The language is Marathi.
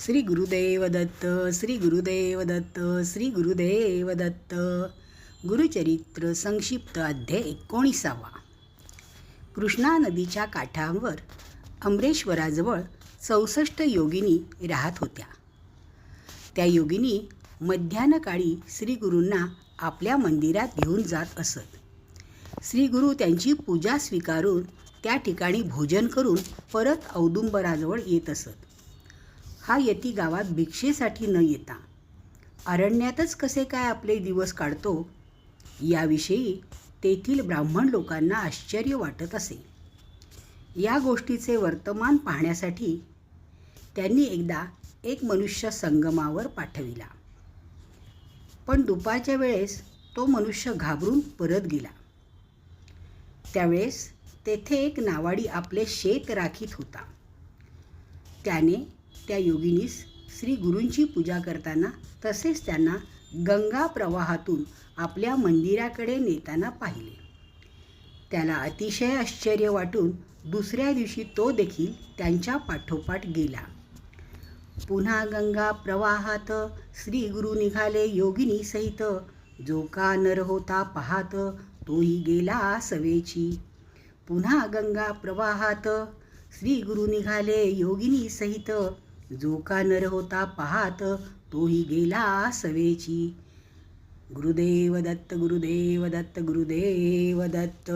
श्री गुरुदेव दत्त, श्री गुरुदेव दत्त, श्री गुरुदेव दत्त. गुरुचरित्र संक्षिप्त अध्याय 19. कृष्णा नदीच्या काठावर अमरेश्वराजवळ 64 योगिनी राहत होत्या. त्या योगिनी मध्यान्हकाळी श्रीगुरूंना आपल्या मंदिरात घेऊन जात असत. श्रीगुरू त्यांची पूजा स्वीकारून त्या ठिकाणी भोजन करून परत औदुंबराजवळ येत असत. हा यती गावात भिक्षेसाठी न येता अरण्यातच कसे काय आपले दिवस काढतो याविषयी तेथील ब्राह्मण लोकांना आश्चर्य वाटत असे. या गोष्टीचे वर्तमान पाहण्यासाठी त्यांनी एकदा एक मनुष्य संगमावर पाठविला. पण दुपारच्या वेळेस तो मनुष्य घाबरून परत गेला. त्यावेळेस तेथे एक नावाडी आपले शेत राखीत होता. त्याने त्या योगिनीस श्री गुरूंची पूजा करताना तसेच त्यांना गंगा प्रवाहातून आपल्या मंदिराकडे नेताना पाहिले. त्याला अतिशय आश्चर्य वाटून दुसऱ्या दिवशी तो देखील त्यांच्या पाठोपाठ गेला. पुन्हा गंगा प्रवाहात श्री गुरु निघाले योगिनी सहित, जो का नर होता पाहात तोही गेला सवेची. पुन्हा गंगा प्रवाहात श्री गुरु निघाले योगिनी सहित, जो का नर होता पाहात तोही गेला सवेची. गुरुदेव दत्त, गुरुदेव दत्त, गुरुदेव दत्त.